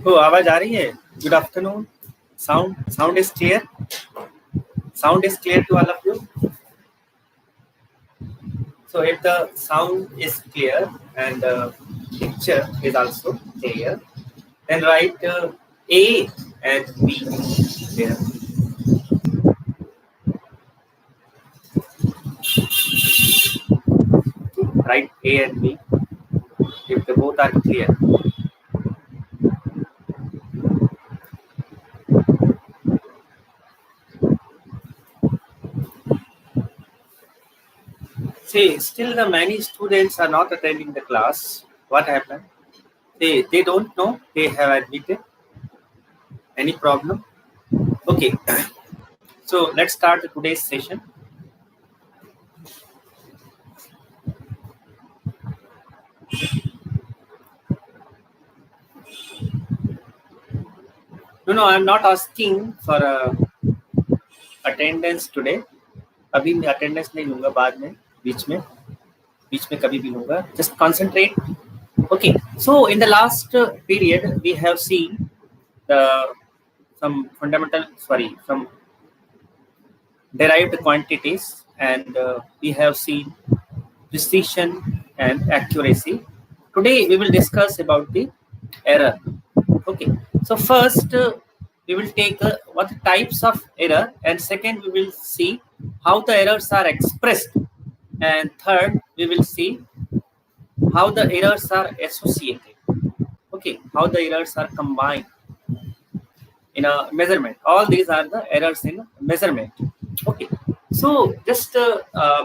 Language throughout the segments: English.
तो आवाज आ रही है? Good afternoon. Sound is clear. Sound is clear to all of you. So if the sound is clear and the picture is also clear, then write A and B there. Write A and B if they both are clear. See, still the many students are not attending the class. What happened? They don't know they have admitted. Any problem? Okay. So let's start today's session. No, I'm not asking for attendance today. अभी मैं attendance नहीं लूँगा बाद में बीच में कभी भी लूँगा. Just concentrate. Okay. So in the last period we have seen some derived quantities, and we have seen precision and accuracy. Today we will discuss about the error. Okay, so first we will take what types of error, and second we will see how the errors are expressed, and third we will see how the errors are associated. Okay, how the errors are combined in a measurement. All these are the errors in measurement. Okay, so just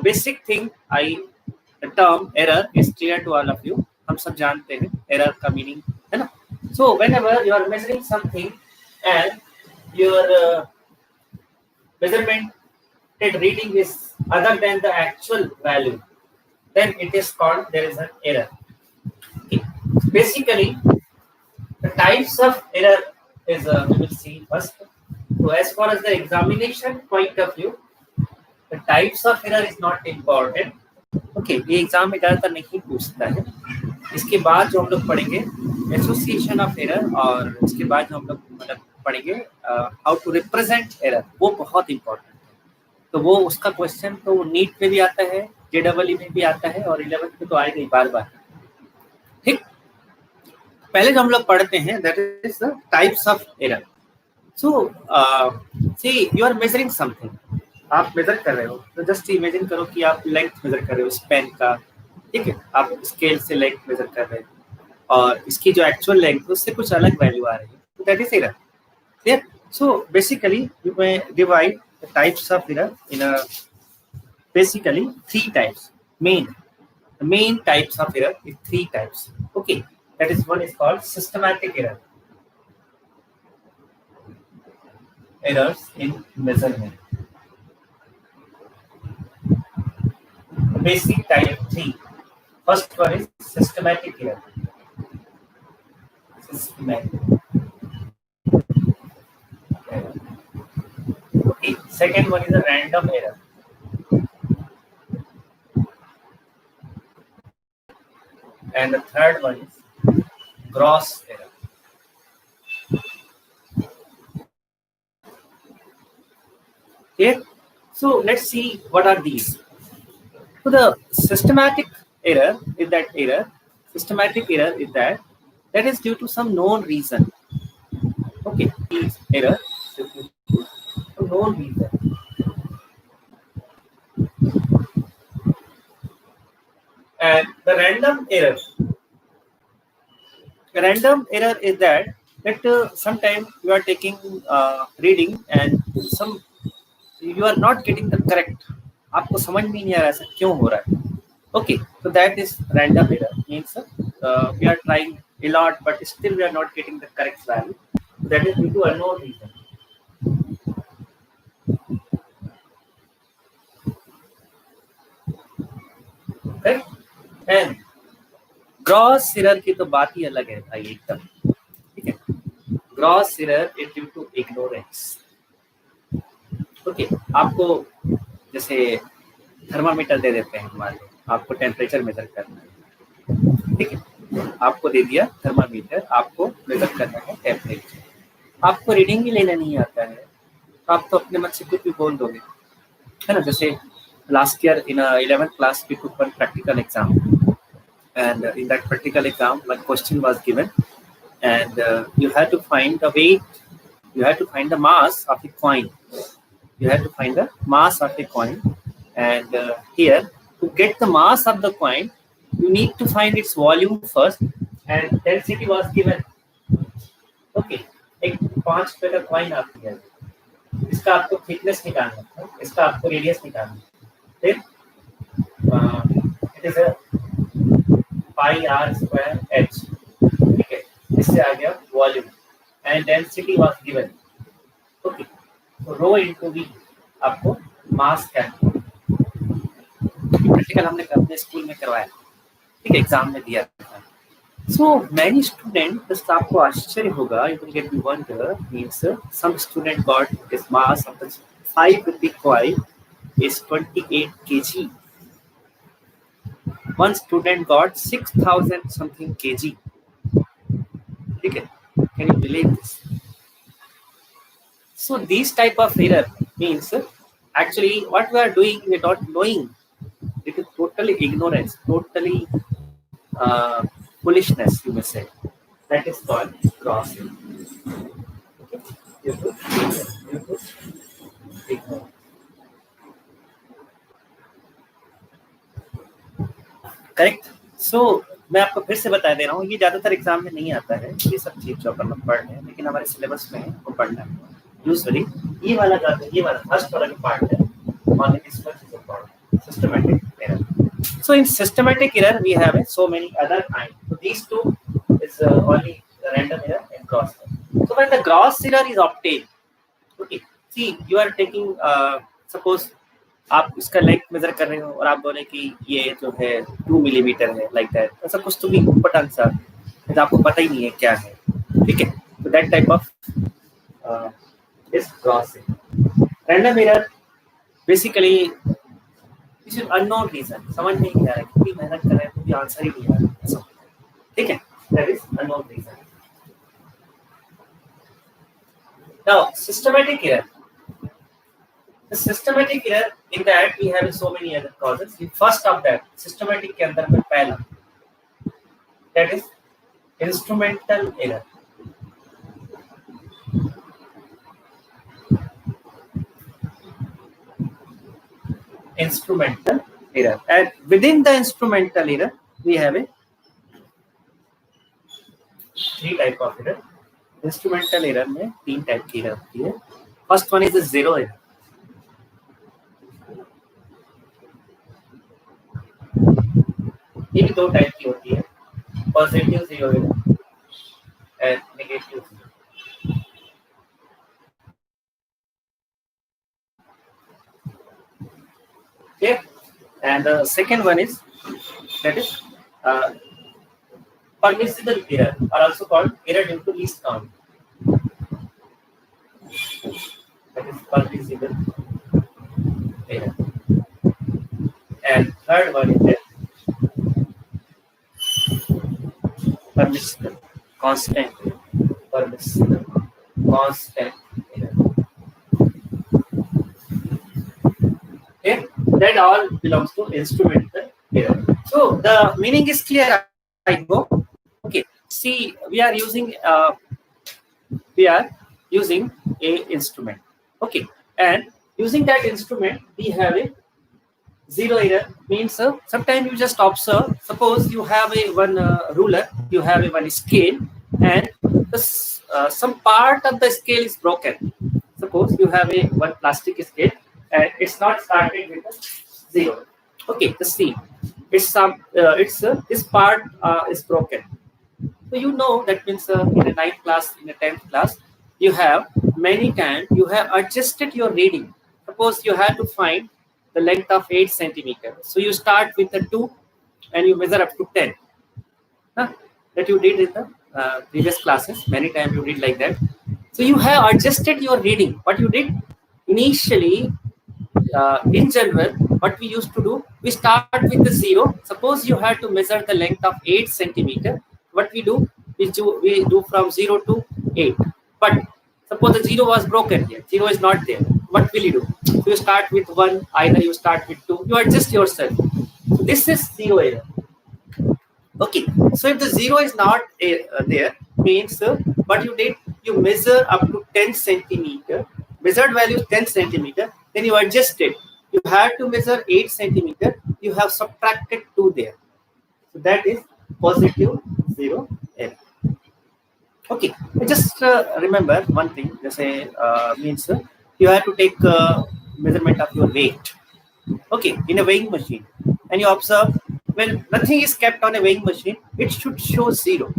basic thing, the term error is clear to all of you. हम सब जानते हैं error का meaning, है ना? So whenever you are measuring something and your measured reading is other than the actual value, then it is called there is an error. Okay. Basically, the types of error is we will see first. So as far as the examination point of view, the types of error is not important. Okay, ये exam में ज़्यादातर नहीं पूछता है. इसके बाद जो हम लोग पढ़ेंगे एसोसिएशन ऑफ एरर, और इसके बाद जो हम लोग मतलब पढ़ेंगे हाउ टू रिप्रेजेंट एरर, वो बहुत इंपॉर्टेंट है. तो वो उसका क्वेश्चन तो नीट में भी आता है, JEE में भी आता है, और 11th में तो आएगा ही बार बार. ठीक, पहले जो हम लोग पढ़ते हैं that is the types of error. So see you are measuring something. आप मेजर कर रहे हो, तो जस्ट इमेजिन करो कि आप लेंथ मेजर कर रहे हो इस पेन का. ठीक है, आप स्केल से लेंथ मेजर कर रहे हो और इसकी जो एक्चुअल लेंथ उससे कुछ अलग वैल्यू आ रही है, तो that is error. Clear? So basically you may divide the types of error in basically 3 types. The main types of error is 3 types. Okay, that is one is called systematic error. Errors in measurement. The basic type 3. First one is systematic error. Systematic error. Okay, second one is a random error. And the third one is gross error. Okay, so let's see what are these. So the systematic error is that that is due to some known reason. Okay, error is due to some known reason. And the random error is that sometimes you are taking reading and you are not getting the correct. आपको समझ में नहीं आ रहा है क्यों हो रहा है. Okay, so that is random error. Means we are trying a lot, but still we are not getting the correct value. That is due to unknown reason. Okay, and gross error की तो बात ही अलग है भाई एकदम. ठीक है, gross error is due to ignorance. Okay, आपको जैसे थर्मामीटर दे देते हैं हमारे, आपको टेम्परेचर मेजर करना है. ठीक है, आपको दे दिया थर्मामीटर, आपको मेजर करना है टेम्परेचर, आपको रीडिंग भी लेना नहीं आता है, आप तो अपने मन से कुछ भी बोल दोगे, है ना। जैसे last year in 11th class we took one practical exam, and in that practical exam one question was given, and you had to find the weight, you had to find the mass of a coin, you had to find the mass of a coin, and here to get the mass of the coin you need to find its volume first, and density was given. Okay, एक 5 रुपए का coin आपको है, इसका आपको thickness निकालना है, इसका आपको रेडियस निकालना है, फिर it is a pi r square h, ठीक है, इससे आ गया volume, and density was given. Okay, तो रो इनटू वी आपको मास कैलकुलेट, प्रैक्टिकल हमने अपने स्कूल में करवाया, ठीक है, एग्जाम में दिया था। So many students, just आपको आश्चर्य होगा, you will get me wonder, means some student got this mass of the 5 rupee coin is 28 kg. One student got 6,000 something kg. ठीक है, can you believe this? So these type of error means actually what we are doing without knowing, it is totally ignorance, totally foolishness, you may say. That is called crossing. Okay? You put ignore. Correct. So मैं आपको फिर से बता दे रहा हूँ, ये ज्यादातर exam में नहीं आता है, ये सब चीज जो अपन लोग पढ़ रहे हैं, लेकिन हमारे सिलेबस में है वो पढ़ना है। यूजुअली ये वाला फर्स्ट वाला जो पार्ट है, on this much is important, systematic error. So in systematic error we have so many other kinds. So these two is only the random error and gross error. So when the gross error is obtained, okay, see you are taking suppose आप इसका length major कर रहे हो और आप बोले कि ये जो है 2 मिलीमीटर है, लाइक दैट, ऐसा कुछ तो भी ऊपर आंसर, तो आपको पता ही नहीं है क्या है, ठीक है। तो that type of is gross error. Random error basically is unknown reason, समझ नहीं आ रहा है, कितनी मेहनत कर रहे हैं तो भी आंसर ही नहीं आ रहा, ठीक है, that is unknown reason. Now systematic error, the systematic error, in that we have so many other causes. The first of that systematic के अंदर में पहला, that is instrumental error. Instrumental error, and within the instrumental error we have a 3 type of error. Instrumental error में 3 type की error होती है। First one is the zero error. ये भी 2 टाइप की होती है, positive zero and negative zero. Okay, and the second one is that is permissible error, or also called error due to least count. That is permissible error. And third one is that permissible constant error. Permissible constant error. Okay, that all belongs to instrumental error. So the meaning is clear, I hope. Okay, see, we are using a instrument. Okay, and using that instrument we have a zero error, means sometimes you just observe, suppose you have a one ruler, you have a one scale, and this, some part of the scale is broken. Suppose you have a one plastic scale and it's not started with a zero. Okay, just see, it's some this part is broken. So you know that means in a 9th class, in a 10th class, you have many times you have adjusted your reading. Suppose you have to find the length of 8 centimeters. So you start with the 2 and you measure up to 10. That you did in the previous classes. Many times you did like that. So you have adjusted your reading. What you did initially, in general, what we used to do, we start with the 0. Suppose you had to measure the length of 8 centimeter. What we do, we do from 0 to 8. But suppose the 0 was broken here. 0 is not there. What will you do? You start with 1, either you start with 2. You adjust yourself. So this is 0 error. Okay. So if the 0 is not there, means what you did, you measure up to 10 centimeter. Measured value is 10 centimeter. Then you adjust it. You had to measure 8 centimeter. You have subtracted 2 there. So that is positive 0 error. Okay. Just remember one thing. Just say means you have to take measurement of your weight. Okay, in a weighing machine, and you observe when nothing is kept on a weighing machine, it should show 0.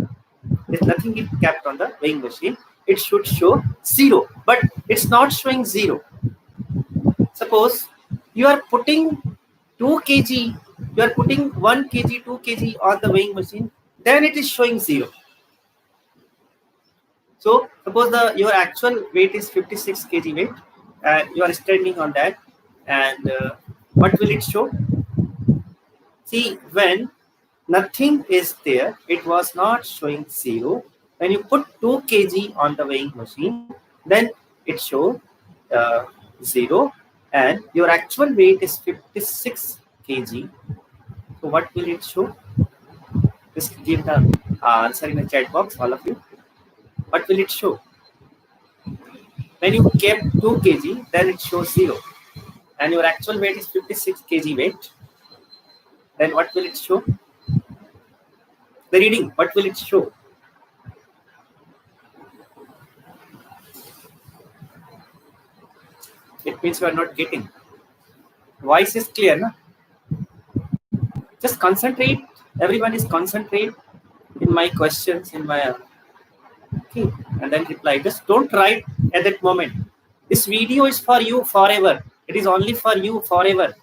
If nothing is kept on the weighing machine, it should show 0, but it's not showing 0. Suppose you are putting 2 kg, you are putting 1 kg, 2 kg on the weighing machine, then it is showing 0. So suppose your actual weight is 56 kg weight, and you are standing on that, and what will it show? See, when nothing is there, it was not showing 0. When you put 2 kg on the weighing machine, then it shows 0, and your actual weight is 56 kg. So what will it show? Just give the answer in the chat box, all of you. What will it show? When you kept 2 kg, then it shows 0, and your actual weight is 56 kg weight. Then what will it show? The reading, what will it show? It means you are not getting. Voice is clear, na? Just concentrate. Everyone is concentrate in my questions, in my okay, and then reply. Just don't write at that moment. This video is for you forever. It is only for you forever.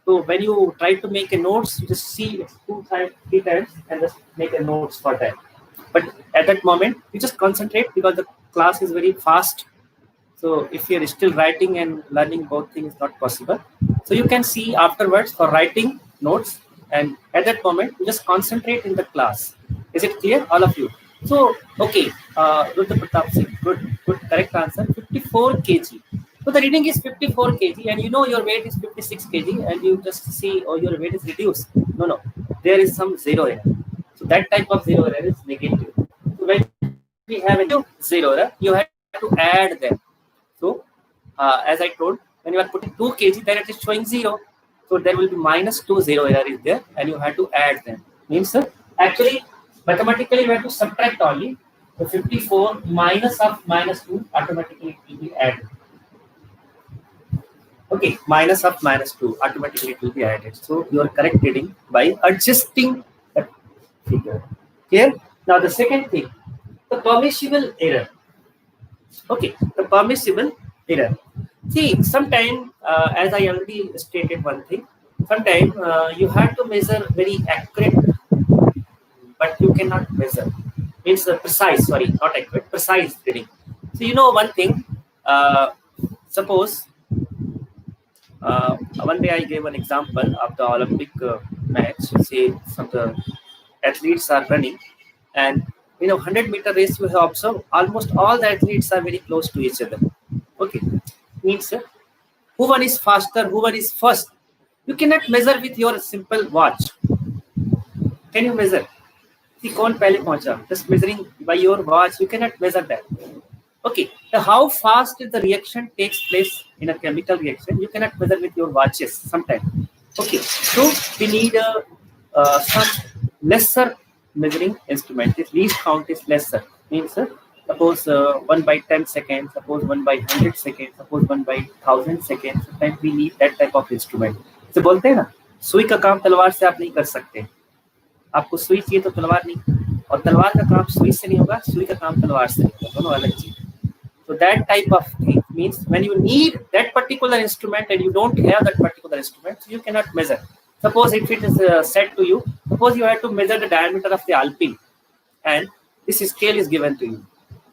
So when you try to make a notes, you just see it 2 times, 3 times, and just make a notes for that. But at that moment, you just concentrate because the class is very fast. So if you're still writing and learning, both things is not possible. So you can see afterwards for writing notes, and at that moment, you just concentrate in the class. Is it clear, all of you? So, okay, Rudra Pratap Singh, good, correct answer, 54 kg. So the reading is 54 kg, and you know your weight is 56 kg, and you just see, oh, your weight is reduced. No, there is some 0 error. So that type of 0 error is negative. So when we have a 0 error, you have to add them. So as I told, when you are putting 2 kg, then it is showing 0. So there will be minus 2 0 error is there, and you have to add them. Means actually mathematically you have to subtract only. The 54 minus of minus 2 automatically it will be added. Okay, minus of minus 2 automatically it will be added. So you are correct reading by adjusting the figure. Here now the second thing, the permissible error. Okay, the permissible error. See, sometimes as I already stated one thing, sometimes you have to measure very accurate, but you cannot measure. Means precise, sorry, not accurate, precise reading. So you know one thing, suppose one day I gave an example of the Olympic match. Say some of the athletes are running, and 100-meter race you have observed almost all the athletes are very close to each other. Okay, means who one is faster, who one is first. You cannot measure with your simple watch. Can you measure? See, कौन पहले पहुंचा? Just measuring by your watch, you cannot measure that. Okay, how fast the reaction takes place in a chemical reaction, you cannot measure with your watches sometimes. Okay, so we need some lesser measuring instrument. This least count is lesser. Means suppose 1 by 10 seconds, suppose 1 by 100 seconds, suppose 1 by 1000 seconds. Sometimes we need that type of instrument. So बोलते हैं ना, सुई का काम तलवार से आप नहीं कर सकते. आपको सुई चाहिए तो तलवार नहीं, और तलवार का काम सुई से नहीं होगा, सुई का काम तलवार से नहीं होगा, दोनों अलग चीज. So that type of thing means when you need that particular instrument and you don't have that particular instrument, so you cannot measure. Suppose if it is said to you, suppose you have to measure the diameter of the alpine, and this scale is given to you.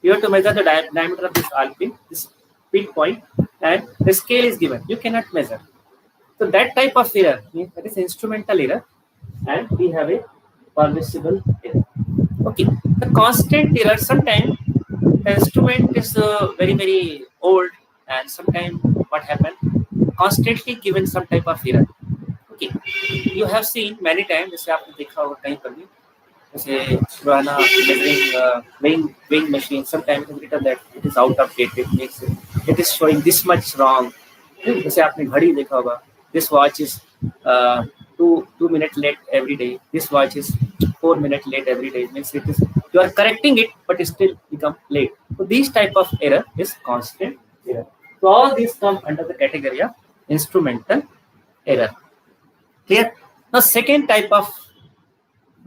You have to measure the diameter of this alpine, this pinpoint, and the scale is given. You cannot measure. So that type of error means that is instrumental error, and we have a permissible error. Okay, the constant error, sometimes the instrument is very old, and sometimes what happen, constantly given some type of error. Okay, you have seen many times, जैसे आपने देखा होगा कहीं पर भी, जैसे पुराना measuring weighing machine, sometimes it is written that it is out of date, it is showing this much wrong. जैसे आपने घड़ी देखा होगा, this watch is uh, 2 minutes late every day, this watch is 4 minutes late every day, means it is, you are correcting it but it still become late. So these type of error is constant error. So all these come under the category of instrumental error. Clear? Now second type of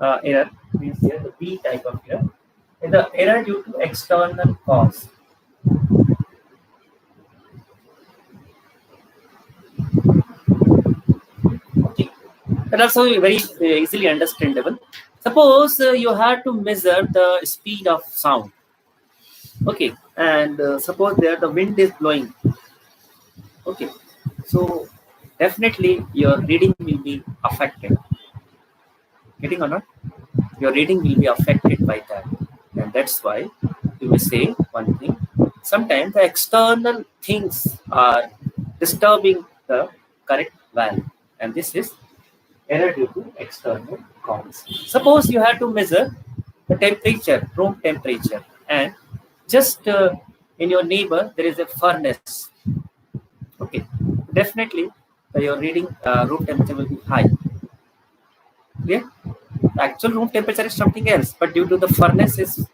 error means here the B type of error is the error due to external cause. Okay, that also very easily understandable. Suppose you have to measure the speed of sound. Okay, and suppose there the wind is blowing. Okay, so definitely your reading will be affected. Getting or not? Your reading will be affected by that, and that's why you will say one thing. Sometimes the external things are disturbing the correct value, and this is error due to external cause. Suppose you have to measure the temperature, room temperature, and just in your neighbor there is a furnace. Okay, definitely your reading room temperature will be high. Yeah, the actual room temperature is something else, but due to the furnace is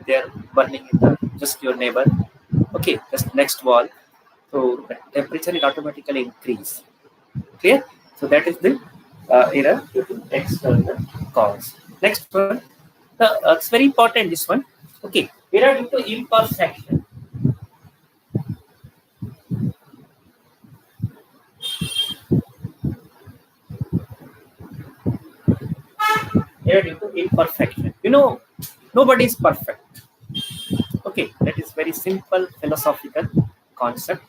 they're burning in the just your neighbor. Okay, just next wall, so the temperature will automatically increase. Clear? So that is the error due to external cause. Next one, it's very important. This one. Okay, error due to imperfection. Error due to imperfection. You know, nobody is perfect. Okay, that is very simple philosophical concept.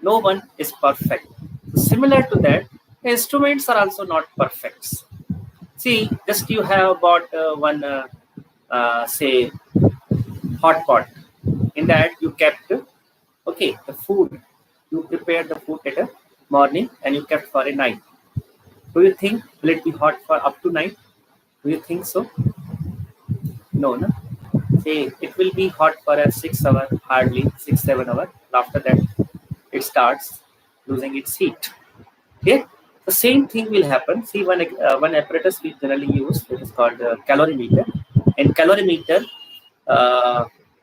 No one is perfect. Similar to that, the instruments are also not perfect. See, just you have bought one, say, hot pot. In that you kept, okay, the food. You prepared the food at a morning and you kept for a night. Do you think will it be hot for up to night? Do you think so? No, no. Say it will be hot for a 6 hour, hardly 6-7 hours. After that, it starts losing its heat. Okay, the same thing will happen. See, one apparatus we generally use, it is called calorimeter. In calorimeter,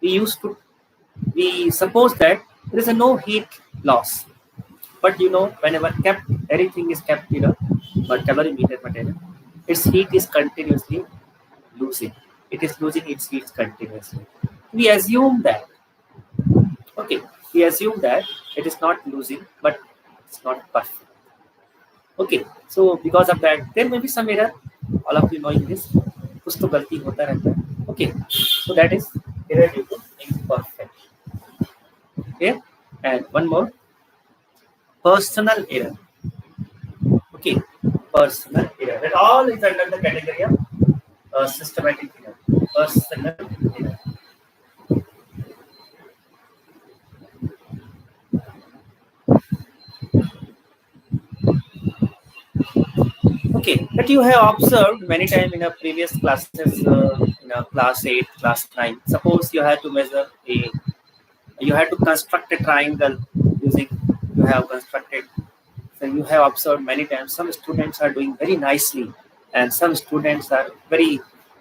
we suppose that there is a no heat loss, but you know whenever kept everything is kept in a calorimeter material, its heat is continuously losing. It is losing its heat continuously. We assume that, okay, we assume that it is not losing, but it's not perfect. Okay, so because of that, there may be some error. All of you knowing this, कुछ तो गलती होता रहता है. Okay, so that is error due to imperfect. Okay, and one more, personal error. Okay, personal error. That all is under the category of systematic error. Personal error. Okay, that you have observed many times in a previous classes, in a class 8, class 9. Suppose you have to measure you have to construct a triangle using, you have constructed. So you have observed many times some students are doing very nicely, and some students are very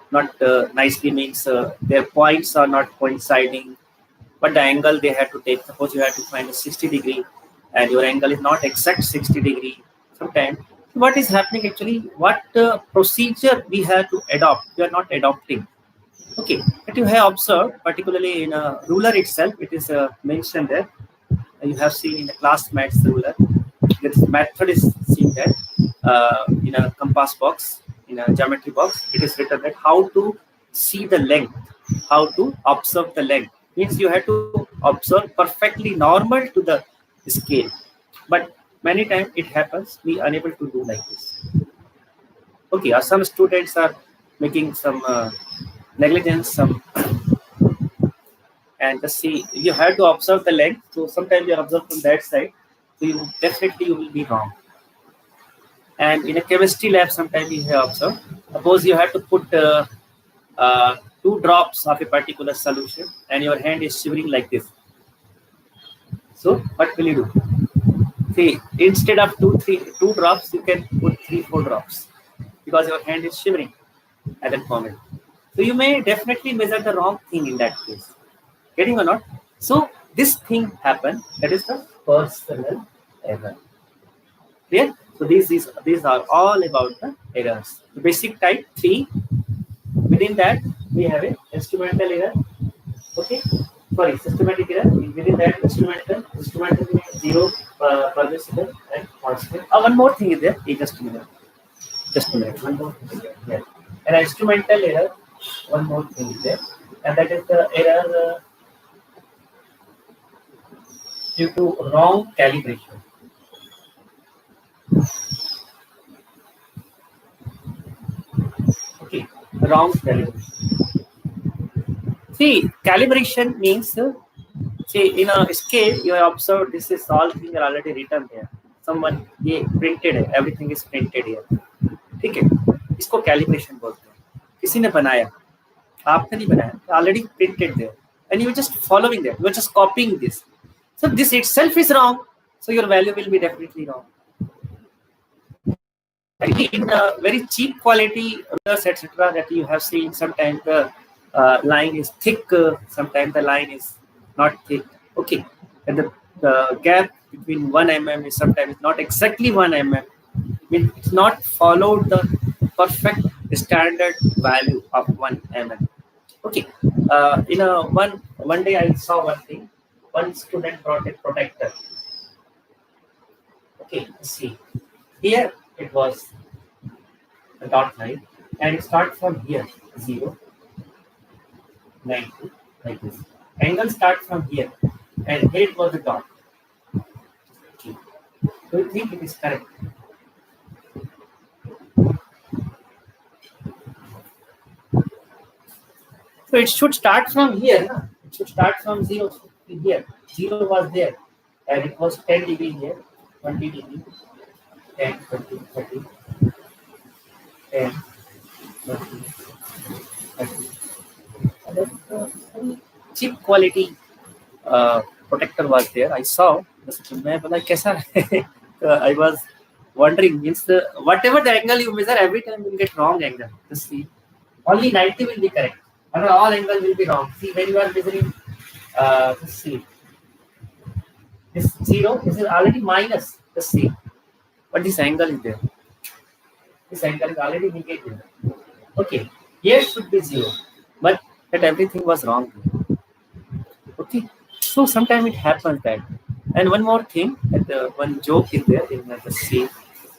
not nicely, means their points are not coinciding, but the angle they have to take. Suppose you have to find a 60-degree, and your angle is not exact 60-degree. Sometimes what is happening actually, what procedure we have to adopt, we are not adopting. Okay, but you have observed, particularly in a ruler itself, it is mentioned there. You have seen in the class maths ruler, this method is seen that in a compass box, in a geometry box, it is written that how to see the length, how to observe the length. Means you have to observe perfectly normal to the scale. But many times it happens we unable to do like this. Okay, some students are making some negligence, some and just see you have to observe the length. So sometimes you observe from that side, so you definitely you will be wrong. And in a chemistry lab, sometimes you have observed. Suppose you have to put 2 drops of a particular solution, and your hand is shivering like this. So what will you do? See, instead of two drops, you can put 3-4 drops because your hand is shivering at that moment. So you may definitely measure the wrong thing in that case. Getting or not? So this thing happened. That is the personal error. Clear? So these are all about the errors. The basic type 3. Within that we have a instrumental error. Okay. Sorry, systematic error. Within that instrumental means 0, permissible and constant. One more thing is there. Just a minute. One more thing is there. Yeah. An instrumental error. One more thing is there, and that is the error due to wrong calibration. Okay, wrong calibration. See, calibration means, see, in a scale, you have observed this is all things are already written here. Someone printed it, everything is printed here. ठीक है, इसको calibration बोलते हैं. किसी ने बनाया, आपने नहीं बनाया, already printed there, and you are just following that. You are just copying this. So this itself is wrong. So your value will be definitely wrong. In very cheap quality etc. that you have seen, sometimes the line is thick, sometimes the line is not thick. Okay, and the gap between 1 mm is sometimes not exactly 1 mm. Means it's not followed the perfect standard value of 1 mm. Okay, in a one day I saw one thing. One student brought a protector. Okay, let's see. Here it was a dot line, and it starts from here 0, 90, like this. Angle starts from here, and here it was a dot. Okay. Do you think it is correct? So it should start from here. No? It should start from 0 here. 0 was there, and it was 10 dB here, 20 dB, 10, 20, 30, 10, 20, 30. And then cheap quality protector was there. I saw. I was wondering, means whatever the angle you measure, every time you will get wrong angle. Just see, only 90 will be correct. And all angle will be wrong. See, when you are measuring, let's see, this 0, this is already minus. Let's see, but this angle is there. This angle is already negative. Okay, here should be 0, but that everything was wrong. Okay, so sometimes it happens that. And one more thing, that one joke is there in the scene,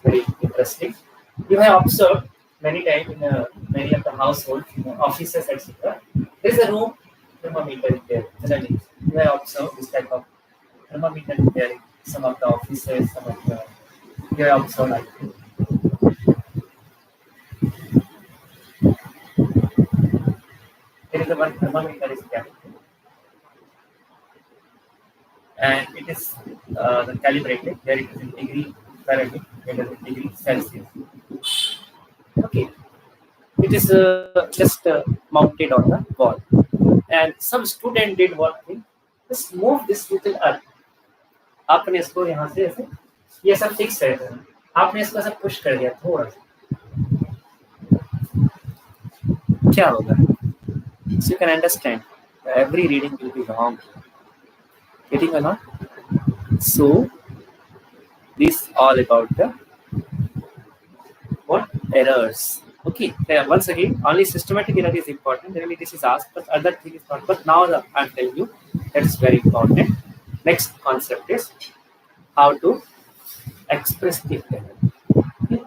very interesting. You have observed many times in many of the households, offices, etc. There is a room thermometer there. Generally, you have observed this type of thermometer there in some of the offices, some of the you have observed like this. There is a one thermometer is kept, and it is calibrated. There it is in degree Fahrenheit, it is in degree Celsius. Okay, it is just mounted on the wall, and some student did one thing. Just move this little earth. आपने इसको यहाँ से ऐसे ये सब fix है, आपने इसको ऐसे पुश कर दिया थोड़ा सा, क्या होगा? So you can understand every reading will be wrong. Getting or not? So this all about the what errors. Okay, once again, only systematic error is important. Really, this is asked, but other thing is not. But now I'm telling you that is very important. Next concept is how to express the error. Okay.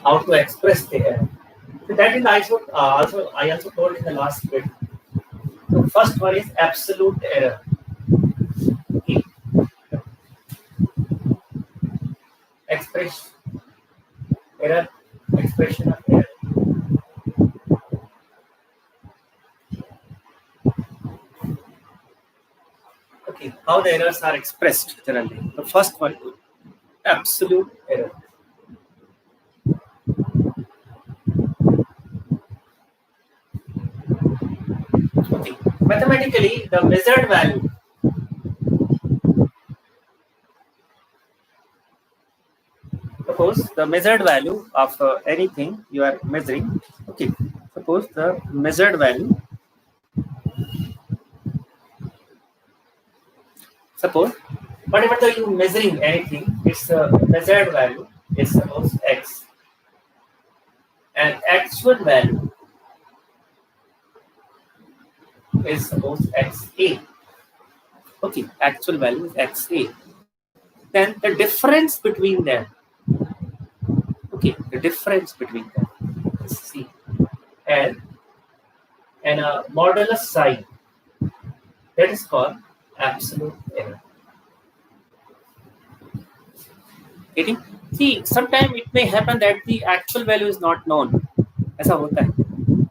How to express the error. So that is I also told in the last bit. The first one is absolute error. Okay. The expression of error. Okay, how the errors are expressed generally. The first one, absolute error. Okay, mathematically, the measured value. Suppose the measured value of anything you are measuring. Okay, suppose the measured value. Suppose whatever the you measuring anything, its measured value is suppose x, and actual value is suppose xa. Okay, actual value is xa. Then the difference between them. Okay, the difference between them is c, and a modulus sign, that is called absolute error. Getting? See, sometimes it may happen that the actual value is not known. ऐसा होता है.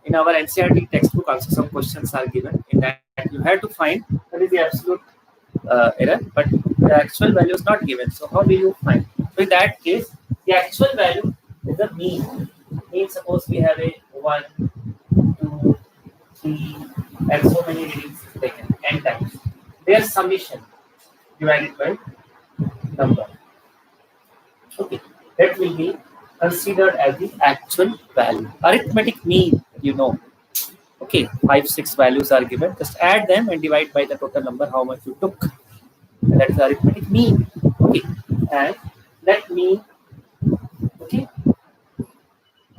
In our NCERT textbook also some questions are given. In that you have to find what is the absolute error, but the actual value is not given. So how will you find? So in that case, the actual value is the mean. Mean, suppose we have a 1, 2, 3, and so many readings taken n times. Their summation divided by number. Okay, that will be considered as the actual value. Arithmetic mean, you know. Okay, 5, 6 values are given. Just add them and divide by the total number how much you took. And that is arithmetic mean. Okay, and that mean, okay,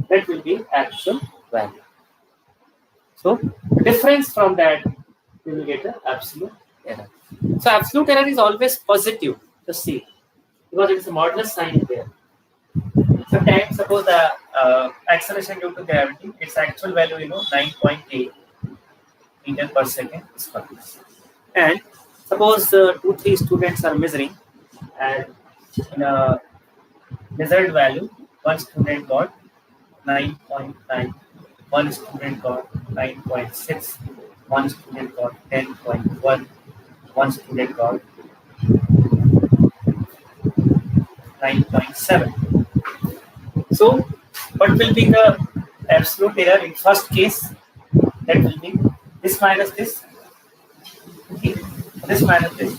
that will be actual value. So difference from that, we will get an absolute error. So absolute error is always positive. Just see, because it is a modulus sign there. Sometimes, suppose the acceleration due to gravity, its actual value, 9.8 meter per second is and suppose 2-3 students are measuring, and in a measured value, one student got 9.9, one student got 9.6, one student got 10.1, one student got 9.7. So, what will be the absolute error in first case? That will be this minus this, okay, this minus this,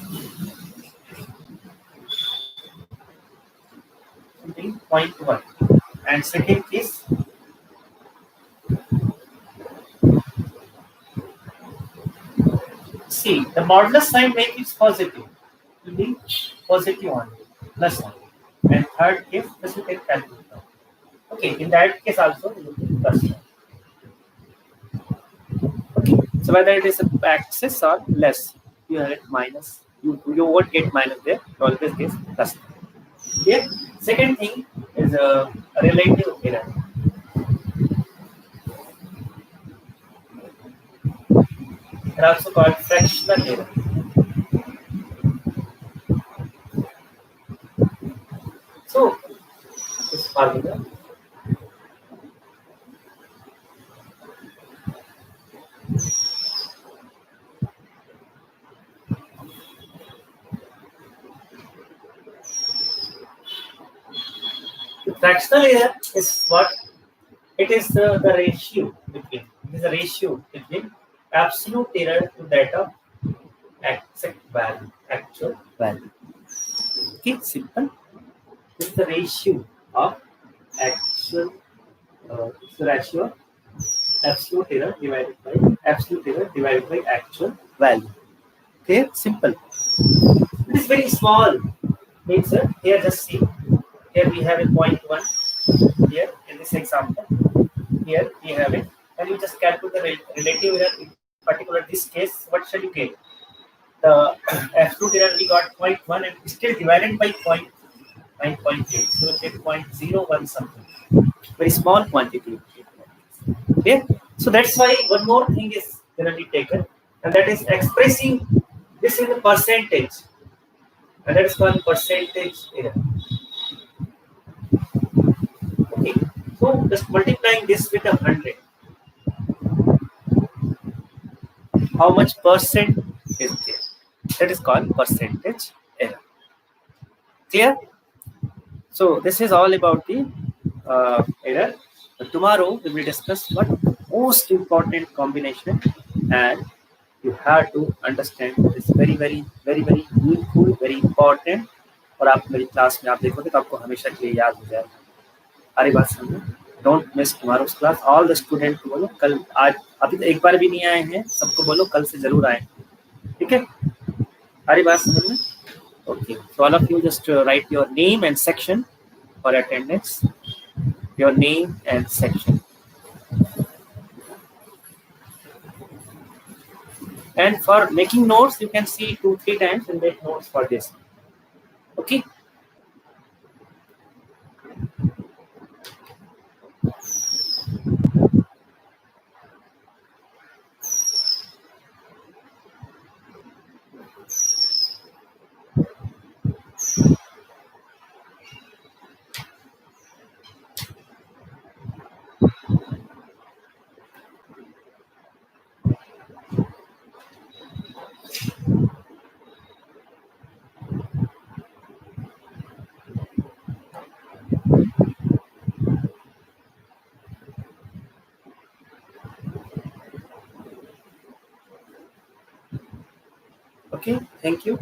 will be 0.1. And second case, see, the modulus sign make it positive, will be positive only, plus 1. And third case, this you can calculate. Okay, in that case also, it will be plus 1. Okay, so whether it is excess or less, you have it minus. You won't get minus there, you always get plus. Here, second thing is a relative error. And also called fractional error. So, this formula. The fractional error is what? It is the ratio between. It is the ratio between absolute error to that of exact value, actual value. Okay, simple. This is the ratio of actual. It's the ratio of absolute error divided by actual value. Okay, simple. It is very small. Means here just see. Here we have a 0.1. Here in this example, here we have it, and you just calculate the relative error. In particular, this case, what shall you get? The absolute error we got 0.1 and still divided by 9.8. So we get 0.01 something. Very small quantity. Okay, so that's why one more thing is generally taken, and that is expressing this in a percentage, and that is called percentage error. Okay. So just multiplying this with 100, how much percent is there? That is called percentage error. Clear? So this is all about the error. But tomorrow we will discuss what most important combination, and you have to understand this very useful, very important. और आप मेरी class में आप देखोगे तो आपको हमेशा के लिए याद हो जाएगा। सारी बात समझो। Don't miss tomorrow's class. All the student को बोलो कल आज अभी तो एक बार भी नहीं आए हैं, सबको बोलो कल से जरूर आए। ठीक है? सारी बात समझ में? Okay. So all of you just write your name and section for attendance. Your name and section. And for making notes, you can see 2-3 times and make notes for this. Okay. Okay. Thank you.